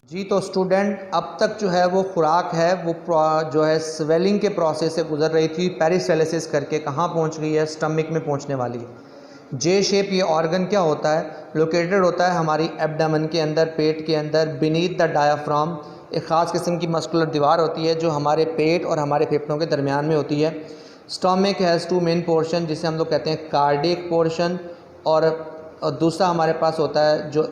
जी तो स्टूडेंट अब तक जो है वो खुराक है वो जो है स्वेलिंग के प्रोसेस से गुजर रही थी, पेरिस्टालसिस करके कहाँ पहुँच गई है, स्टमक में पहुँचने वाली है। जे शेप ये ऑर्गन क्या होता है, लोकेटेड होता है हमारी एब्डोमेन के अंदर, पेट के अंदर, बीनीथ द डायाफ्राम। एक ख़ास किस्म की मस्कुलर दीवार होती है जो हमारे पेट और हमारे फेफड़ों के दरमियान में होती है। Stomach has two main portion, जिसे हम लोग कहते हैं कार्डियक पोर्शन, और दूसरा हमारे पास होता है जो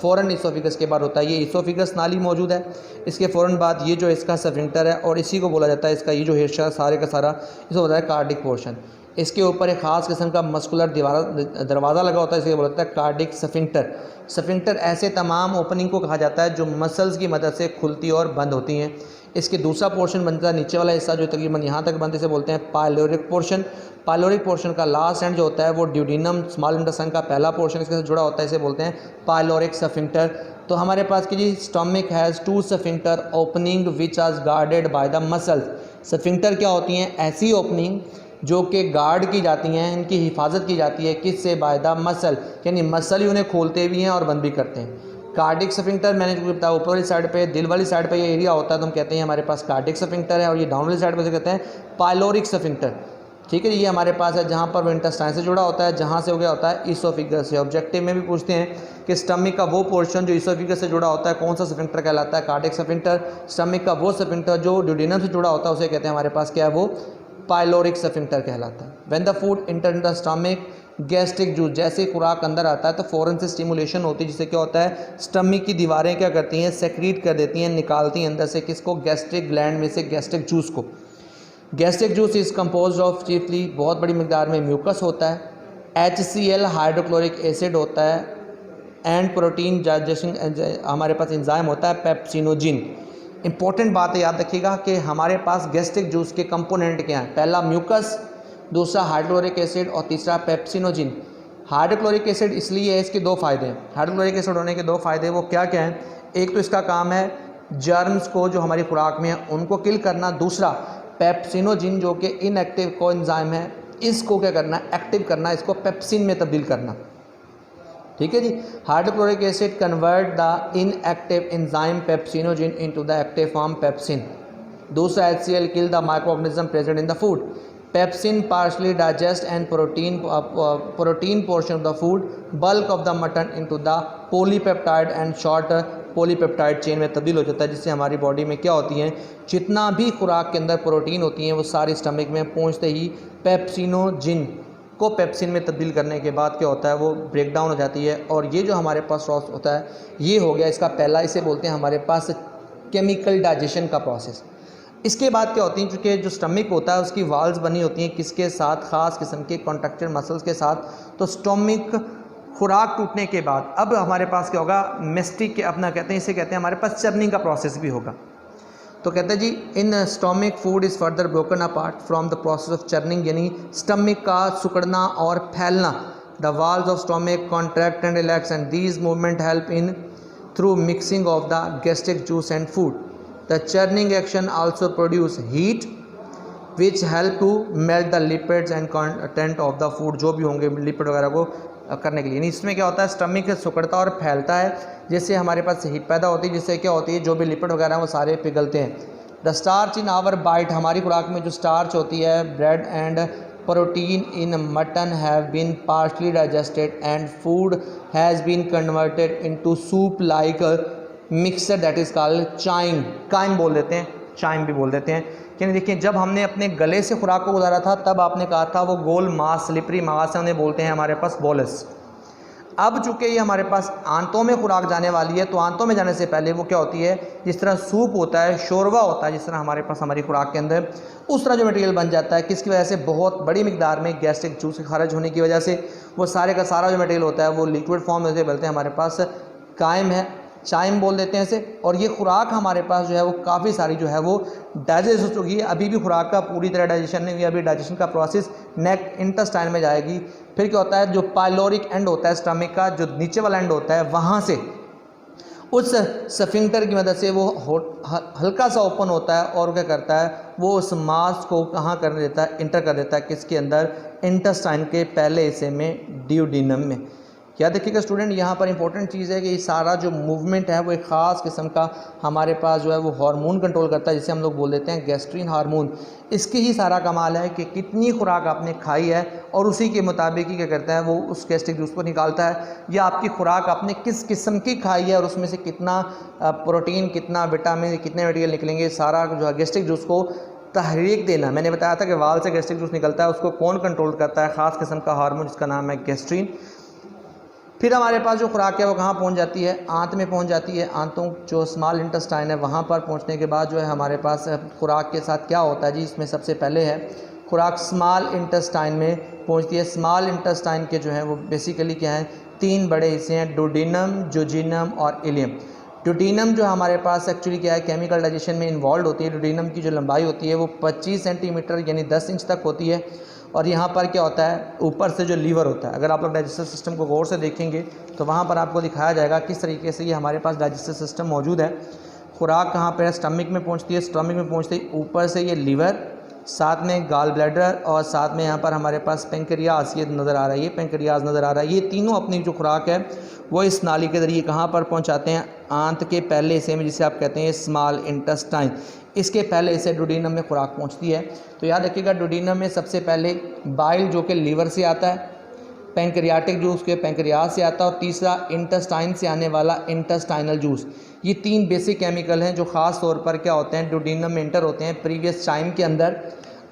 फ़ौरन इसोफिगस के बाद होता है, ये इसोफिगस नाली मौजूद है, इसके फ़ौरन बाद ये जो इसका स्फिंक्टर है, और इसी को बोला जाता है, इसका ये जो हिस्सा सारे का सारा इसको होता है कार्डिक पोर्शन। इसके ऊपर एक ख़ास किस्म का मस्कुलर दरवाज़ा लगा होता है, इसे बोला जाता है कार्डिक स्फिंक्टर। स्फिंक्टर ऐसे तमाम ओपनिंग को कहा जाता है जो मसल्स की मदद से खुलती और बंद होती हैं। इसके दूसरा पोर्शन बनता है नीचे वाला हिस्सा जो तकरीबन यहाँ तक बनते, से बोलते हैं पायलोरिक पोर्शन। पायलोरिक पोर्शन का लास्ट एंड जो होता है वो ड्यूडिनम स्मॉल इंटेस्टाइन का पहला पोर्शन इसके साथ जुड़ा होता है, इसे बोलते हैं पायलोरिक स्फिंक्टर। तो हमारे पास की जी stomach has two sphincter opening which are guarded by the muscles. Sphincter क्या होती हैं, ऐसी ओपनिंग जो कि गार्ड की जाती हैं, इनकी हिफाजत की जाती है किससे, बाय द मसल, यानी मसल ही उन्हें खोलते भी हैं और बंद भी करते हैं। कार्डिक स्फिंक्टर मैंने जो बताया ऊपर वाली साइड पे, दिल वाली साइड पे ये एरिया होता है तो हम कहते हैं हमारे पास कार्डिक स्फिंक्टर है, और ये डाउन वाली साइड पे से कहते हैं पायलोरिक स्फिंक्टर। ठीक है, ये हमारे पास है जहाँ पर वो इंटेस्टाइन से जुड़ा होता है, जहाँ से हो गया होता है इसोफिगस से। ऑब्जेक्टिव में भी पूछते हैं कि स्टमक का वो पोर्शन जो इसोफिगस से जुड़ा होता है कौन सा स्फिंक्टर कहलाता है, कार्डिक स्फिंक्टर। स्टमक का वो स्फिंक्टर जो ड्यूडिनम से जुड़ा होता है उसे कहते हैं हमारे पास क्या है, वो पायलोरिक स्फिंक्टर कहलाता है। When the food enter in the stomach, gastric juice, जैसे खुराक अंदर आता है तो फ़ौरन से स्टिमुलेशन होती है, जिससे क्या होता है स्टमक की दीवारें क्या करती हैं, सेक्रीट कर देती हैं, निकालती हैं अंदर से किसको, गैस्ट्रिक ग्लैंड में से गैस्ट्रिक जूस को। Gastric juice is composed of chiefly, बहुत बड़ी मिकदार में म्यूकस होता है, HCl हाइड्रोक्लोरिक एसिड होता है, एंड प्रोटीन डाइजेशन हमारे पास एंजाइम होता है पेप्सिनोजिन। इंपॉर्टेंट बात है, याद रखिएगा कि हमारे पास गैस्ट्रिक जूस के कंपोनेंट क्या हैं, पहला म्यूकस, दूसरा हाइड्रोक्लोरिक एसिड और तीसरा पेप्सिनोजिन। हाइड्रोक्लोरिक एसिड इसलिए है, इसके दो फ़ायदे हैं। हाइड्रोक्लोरिक एसिड होने के दो फ़ायदे वो क्या क्या हैं, एक तो इसका काम है जर्म्स को जो हमारी खुराक में है उनको किल करना, दूसरा पेप्सिनोजिन जो कि इनएक्टिव कोएंजाइम है इसको क्या करना, एक्टिव करना, इसको पेप्सिन में तब्दील करना। ठीक है जी, hydrochloric acid convert the inactive enzyme pepsinogen into the active form pepsin. दूसरा HCl kill the micro organism present in the food. Pepsin partially digest and protein portion of the food, bulk of the mutton into the polypeptide and short polypeptide chain में तब्दील हो जाता है, जिससे हमारी body में क्या होती हैं, जितना भी खुराक के अंदर प्रोटीन होती हैं वो सारी स्टमक में पहुंचते ही पेप्सिनोजिन को पेप्सिन में तब्दील करने के बाद क्या होता है, वो ब्रेक डाउन हो जाती है। और ये जो हमारे पास प्रोसेस होता है ये हो गया इसका पहला, इसे बोलते हैं हमारे पास केमिकल डाइजेशन का प्रोसेस। इसके बाद क्या होती हैं, चूँकि जो स्टमक होता है उसकी वाल्स बनी होती हैं किसके साथ, ख़ास किस्म के कॉन्ट्रैक्टेड मसल्स के साथ। तो स्टमक खुराक टूटने के बाद अब हमारे पास क्या होगा, मेस्टिक के अपना कहते हैं, इसे कहते हैं हमारे पास चर्निंग का प्रोसेस भी होगा। तो कहते हैं जी in stomach food is further broken apart from the process of churning, यानी स्टमक का सिकुड़ना और फैलना। The walls of stomach contract and relax and these movement help in through mixing of the gastric juice and food. The churning action also produce heat which help to melt the lipids and content of the food, जो भी होंगे lipid वगैरह को करने के लिए। यानी इसमें क्या होता है, स्टमक सिकुड़ता और फैलता है, जिससे हमारे पास हीट पैदा होती है, जिससे क्या होती है जो भी लिपिड वगैरह हैं वो सारे पिघलते हैं। The starch in our bite, हमारी खुराक में जो स्टार्च होती है, bread and protein in mutton have been partially digested and food has been converted into soup like mixer that is called chyme. Crime बोल देते हैं, चाइम भी बोल देते हैं। यानी देखिए जब हमने अपने गले से खुराक को गुजारा था तब आपने कहा था वो गोल मांस, स्लिपरी मांस है, उन्हें बोलते हैं हमारे पास बोलस। अब चूँकि ये हमारे पास आंतों में खुराक जाने वाली है, तो आंतों में जाने से पहले वो क्या होती है, जिस तरह सूप होता है, शोरबा होता है, जिस तरह हमारे पास हमारी खुराक के अंदर उस तरह जो मटेरियल बन जाता है, किसकी वजह से, बहुत बड़ी मिकदार में गैस्ट्रिक जूस खारिज होने की वजह से वो सारे का सारा जो मटेरियल होता है वो लिक्विड फॉर्म में से बोलते हैं हमारे पास काइम है, चाइम बोल देते हैं इसे। और ये खुराक हमारे पास जो है वो काफ़ी सारी जो है वो डाइजेस्ट हो चुकी है, अभी भी खुराक का पूरी तरह डाइजेशन नहीं हुई, अभी डाइजेशन का प्रोसेस नेक इंटेस्टाइन में जाएगी। फिर क्या होता है, जो पायलोरिक एंड होता है स्टमक का, जो नीचे वाला एंड होता है वहाँ से उस स्फिंक्टर की मदद से वो हल्का सा ओपन होता है और क्या करता है, वो उस मास को कहाँ कर देता है, इंटर कर देता है किसके अंदर, इंटेस्टाइन के पहले हिस्से में, ड्यूडेनम में। याद रखिएगा स्टूडेंट, यहाँ पर इंपॉर्टेंट चीज़ है कि ये सारा जो मूवमेंट है वो एक ख़ास किस्म का हमारे पास जो है वो हार्मोन कंट्रोल करता है, जिसे हम लोग बोल देते हैं गैस्ट्रीन हार्मोन। इसकी ही सारा कमाल है कि कितनी खुराक आपने खाई है और उसी के मुताबिक ही क्या करता है, वो उस गैस्ट्रिक जूस को निकालता है, या आपकी खुराक आपने किस किस्म की खाई है और उसमें से कितना प्रोटीन, कितना विटामिन, कितने मटेरियल निकलेंगे, सारा जो है गैस्ट्रिक जूस को तहरीक देना। मैंने बताया था कि वाल से गैस्ट्रिक जूस निकलता है, उसको कौन कंट्रोल करता है, ख़ास किस्म का हार्मोन जिसका नाम है गैस्ट्रीन। फिर हमारे पास जो खुराक है वो कहाँ पहुँच जाती है, आंत में पहुँच जाती है। आंतों जो स्मॉल इंटेस्टाइन है वहाँ पर पहुँचने के बाद जो है हमारे पास खुराक के साथ क्या होता है जी, इसमें सबसे पहले है खुराक स्मॉल इंटेस्टाइन में पहुँचती है। स्मॉल इंटेस्टाइन के जो है वो बेसिकली क्या है, 3 बड़े हिस्से हैं, डुओडेनम, जोजिनम और इलियम। डुओडेनम जो हमारे पास एक्चुअली क्या है, केमिकल डाइजेशन में इन्वॉल्व होती है। डुओडेनम की जो लंबाई होती है वो 25 सेंटीमीटर यानी 10 इंच तक होती है। और यहाँ पर क्या होता है, ऊपर से जो लीवर होता है, अगर आप लोग डाइजेस्टिव सिस्टम को गौर से देखेंगे तो वहाँ पर आपको दिखाया जाएगा किस तरीके से ये हमारे पास डाइजेस्टिव सिस्टम मौजूद है। खुराक कहाँ पर है, स्टमक में पहुँचती है। स्टमक में पहुँचते ही ऊपर से ये लीवर, साथ में गाल ब्लैडर और साथ में यहाँ पर हमारे पास पेंक्रियाज ये नज़र आ रहा है, ये पेंक्रियाज नज़र आ रहा है। ये तीनों अपनी जो खुराक है वो इस नाली के ज़रिए कहाँ पर पहुँचाते हैं, आंत के पहले हिस्से में, जिसे आप कहते हैं स्मॉल इंटेस्टाइन। इसके पहले हिस्से डुओडेनम में खुराक पहुँचती है। तो याद रखिएगा, डुओडेनम में सबसे पहले बाइल जो कि लीवर से आता है, पेंक्रियाटिक जूस के पेंक्रियाज से आता है, और तीसरा इंटेस्टाइन से आने वाला इंटेस्टाइनल जूस। ये 3 बेसिक केमिकल हैं जो ख़ास तौर पर क्या होते हैं, डुओडेनम में इंटर होते हैं प्रीवियस टाइम के अंदर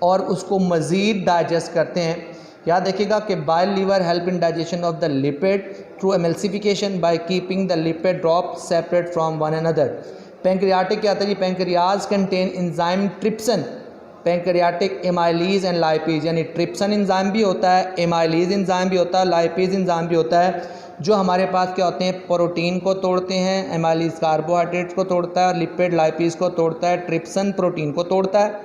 और उसको मज़ीद डाइजेस्ट करते हैं। याद रखिएगा कि bile liver help in digestion of the lipid through emulsification by keeping the lipid drop separate from one another. Pancreatic क्या आता है जी, pancreas contain enzyme trypsin, pancreatic amylase and lipase, यानी ट्रिप्सन एंजाइम भी होता है, एमाइलीज एंजाइम भी होता है, लाइपेज एंजाइम भी होता है, जो हमारे पास क्या होते हैं, प्रोटीन को तोड़ते हैं। एमाइलीज कार्बोहाइड्रेट्स को तोड़ता है और लिपिड लाइपेज को तोड़ता है। ट्रिप्सन प्रोटीन को तोड़ता है,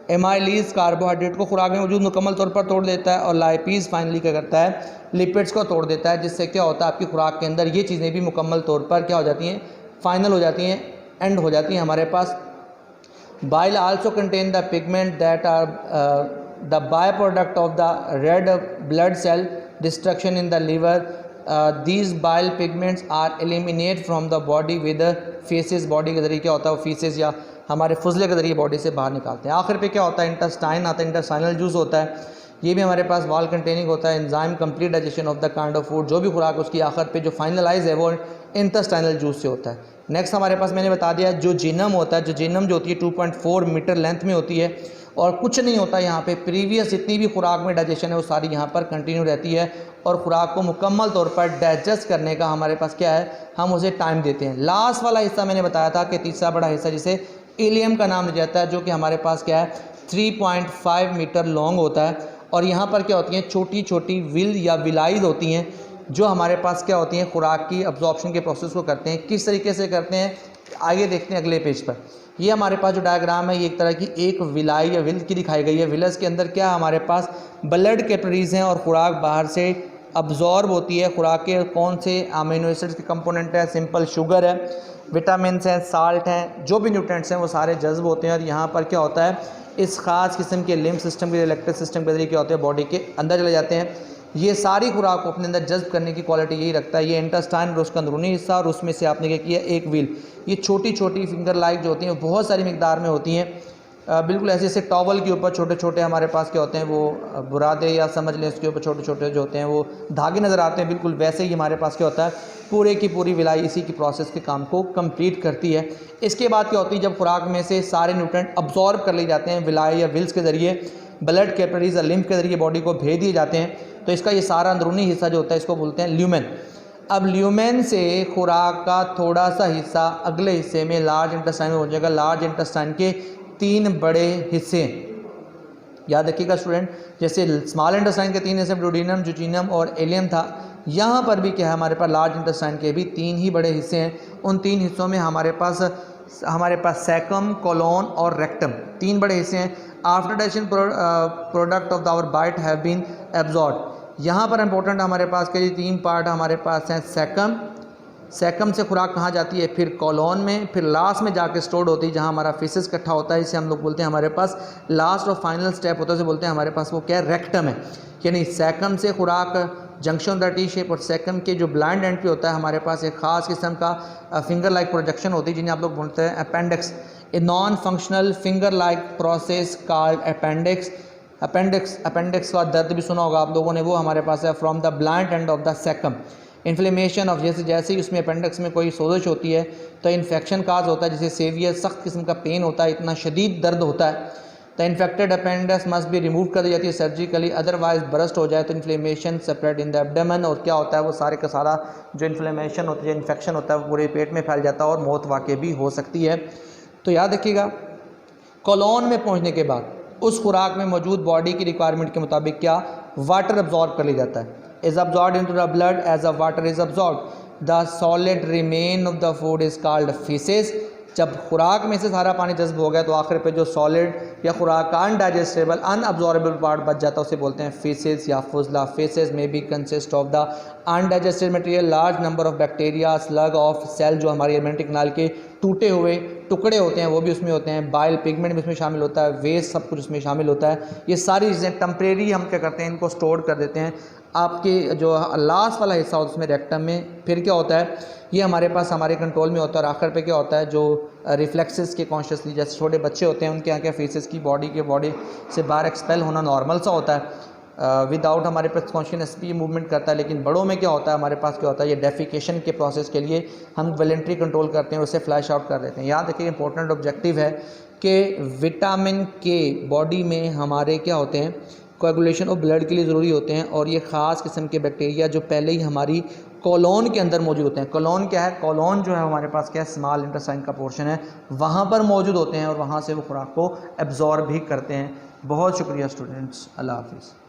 एमाइलीज कार्बोहाइड्रेट को खुराक में मौजूद मुकम्मल तौर पर तोड़ देता है, और लाइपेज फाइनली क्या करता है, लिपिड्स को तोड़ देता है, जिससे क्या होता है, आपकी खुराक के अंदर ये चीज़ें भी मुकम्मल तौर पर क्या हो जाती हैं, फाइनल हो जाती हैं, एंड हो जाती हैं हमारे पास। Bile also contain the pigment that are the byproduct of the red blood cell destruction in the liver. These bile pigments are eliminated from the body with feces. Body के ज़रिए क्या होता है, वो फीसेस या हमारे फुजले के ज़रिए बॉडी से बाहर निकालते हैं। आखिर पे क्या होता है, इंटेस्टाइन आता है, इंटेस्टाइनल जूस होता है, ये भी हमारे पास वाल कंटेनिंग होता है। Enzyme complete digestion of the kind of food, जो भी खुराक उसकी आखिर पे जो फाइनलाइज है वो इंटेस्टाइनल जूस से होता है। नेक्स्ट हमारे पास मैंने बता दिया जो जिनम होता है, जो जिनम जो होती है 2.4 मीटर लेंथ में होती है, और कुछ नहीं होता यहाँ पे, प्रीवियस जितनी भी खुराक में डाइजेशन है वो सारी यहाँ पर कंटिन्यू रहती है, और खुराक को मुकम्मल तौर पर डाइजेस्ट करने का हमारे पास क्या है, हम उसे टाइम देते हैं। लास्ट वाला हिस्सा मैंने बताया था कि तीसरा बड़ा हिस्सा जिसे इलियम का नाम दिया जाता है, जो कि हमारे पास क्या है 3.5 मीटर लॉन्ग होता है, और यहाँ पर क्या होती हैं, छोटी छोटी विल या विलाइज होती हैं, जो हमारे पास क्या होती हैं, खुराक की अब्जॉर्प्शन के प्रोसेस को करते हैं। किस तरीके से करते हैं, आगे देखते हैं अगले पेज पर। ये हमारे पास जो डायग्राम है, ये एक तरह की एक विलाई या विल की दिखाई गई है। विलस के अंदर क्या हमारे पास ब्लड कैपिलरीज हैं, और खुराक बाहर से अब्जॉर्ब होती है। खुराक के कौन से अमीनो एसिड्स के कंपोनेंट है, सिंपल शुगर है, विटामिन हैं, साल्ट हैं, जो भी न्यूट्रेंट्स हैं वो सारे जज्ब होते हैं, और यहाँ पर क्या होता है, इस ख़ास किस्म के लिम्फ सिस्टम के इलेक्ट्रिक सिस्टम के जरिए क्या होते हैं, बॉडी के अंदर चले जाते हैं। ये सारी खुराक को अपने अंदर जज्ब करने की क्वालिटी यही रखता है। ये इंटेस्टाइन और उसका अंदरूनी हिस्सा, और उसमें से आपने क्या किया, एक व्हील। ये छोटी छोटी फिंगर लाइक जो होती हैं बहुत सारी मिकदार में होती हैं, बिल्कुल ऐसे जैसे टॉवल के ऊपर छोटे छोटे हमारे पास क्या होते हैं, वो बुरादे या समझ लें उसके ऊपर छोटे छोटे जो होते हैं वो धागे नज़र आते हैं, बिल्कुल वैसे ही हमारे पास क्या होता है, पूरे की पूरी विलाई इसी की प्रोसेस के काम को कंप्लीट करती है। इसके बाद क्या होती है, जब खुराक में से सारे न्यूट्रेंट अब्जॉर्ब कर लिए जाते हैं विलाई या विल्स के ज़रिए, ब्लड कैपिलरीज या लिम्फ के ज़रिए बॉडी को भेज दिए जाते हैं, तो इसका ये सारा अंदरूनी हिस्सा जो होता है इसको बोलते हैं ल्यूमेन। अब ल्यूमेन से खुराक का थोड़ा सा हिस्सा अगले हिस्से में लार्ज इंटेस्टाइन में हो जाएगा। लार्ज इंटेस्टाइन के 3 बड़े हिस्से, याद रखिएगा स्टूडेंट, जैसे स्मॉल इंटेस्टाइन के 3 हिस्से डुओडेनम, जोजिनम और इलियम था, यहाँ पर भी क्या है, हमारे पास लार्ज इंटेस्टाइन के भी 3 ही बड़े हिस्से हैं। उन 3 हिस्सों में हमारे पास सैकम, कोलोन और रेक्टम 3 बड़े हिस्से हैं। After digestion product of our bite have been absorb. यहाँ पर इंपॉर्टेंट हमारे पास के 3 पार्ट हमारे पास हैं, सैकम, सैकम से खुराक कहाँ जाती है, फिर कॉलोन में, फिर लास्ट में जाके स्टोर्ड होती है जहाँ हमारा फेसिस इकट्ठा होता है, इसे हम लोग बोलते हैं हमारे पास लास्ट और फाइनल स्टेप होता है, उसे बोलते हैं हमारे पास वो क्या है, रेक्टम है। यानी सैकम से खुराक जंक्शन होता है टी शेप, और सैकम के जो ब्लाइंड एंड पे होता है हमारे पास एक ख़ास किस्म का फिंगर लाइक प्रोजेक्शन होती है जिन्हें आप लोग बोलते हैं appendix. A non functional finger like process called appendix. Appendix का दर्द भी सुना होगा आप लोगों ने, वो हमारे पास है from the blind end of the caecum. Inflammation of जैसे ही उसमें अपेंडिक्स में कोई सोजिश होती है तो इन्फेक्शन काज होता है, जैसे सेवियर सख्त किस्म का पेन होता है, इतना शदीद दर्द होता है। द इन्फेक्टेड अपेंडिक्स मस्ट भी रिमूव कर दी जाती है सर्जिकली, अदरवाइज बरस्ट हो जाए तो inflammation spread in the abdomen, और क्या होता है वो सारे का सारा जो इन्फ्लेमेशन होता है, जो इन्फेक्शन होता है वो पूरे पेट में फैल जाता है और मौत वाक़ई भी हो सकती है। तो याद रखिएगा, कॉलोन में पहुंचने के बाद उस खुराक में मौजूद बॉडी की रिक्वायरमेंट के मुताबिक क्या वाटर अब्जॉर्ब कर लिया जाता है, is absorb into the blood as a water is absorb. The solid remain of the food is called faeces. जब खुराक में से सारा पानी जज्ब हो गया तो आखिर पे जो सॉलिड या खुराक का अनडाइजेस्टेबल अनअब्जॉर्बेबल पार्ट बच जाता है उसे बोलते हैं फीसेस या फुजला। फीसेस में भी consist of the undigested material, large number of bacteria, slug of cell, जो हमारी एलिमेंट्री कनाल के टूटे हुए टुकड़े होते हैं वो भी उसमें होते हैं, बाइल पिगमेंट भी उसमें शामिल होता है, वेस्ट सब कुछ उसमें शामिल होता है। ये सारी चीज़ें टेम्परेरी हम क्या करते हैं, इनको स्टोर कर देते हैं। आपके जो लास्ट वाला हिस्सा होता है उसमें रेक्टम में, फिर क्या होता है ये हमारे पास हमारे कंट्रोल में होता है, और आखिर पे क्या होता है जो रिफ्लेक्सेस के कॉन्शियसली, जैसे छोटे बच्चे होते हैं उनके यहाँ क्या फेसेस की बॉडी से बाहर एक्सपेल होना नॉर्मल सा होता है, विदाउट हमारे पास कॉन्शियस भी मूवमेंट करता है। लेकिन बड़ों में क्या होता है, हमारे पास क्या होता है, ये डेफिकेशन के प्रोसेस के लिए हम वॉलंटरी कंट्रोल करते हैं, उसे फ्लैश आउट कर देते हैं। याद रखिए इंपॉर्टेंट ऑब्जेक्टिव है कि विटामिन के बॉडी में हमारे क्या होते हैं, कोएगुलेशन ऑफ ब्लड के लिए ज़रूरी होते हैं, और ये ख़ास किस्म के बैक्टीरिया जो पहले ही हमारी कॉलोन के अंदर मौजूद होते हैं। कॉलोन क्या है, कॉलोन जो है हमारे पास क्या है, स्मॉल इंटेस्टाइन का पोर्शन है, वहाँ पर मौजूद होते हैं और वहाँ से वो खुराक को एब्जॉर्ब भी करते हैं। बहुत शुक्रिया स्टूडेंट्स, अल्लाह हाफिज़।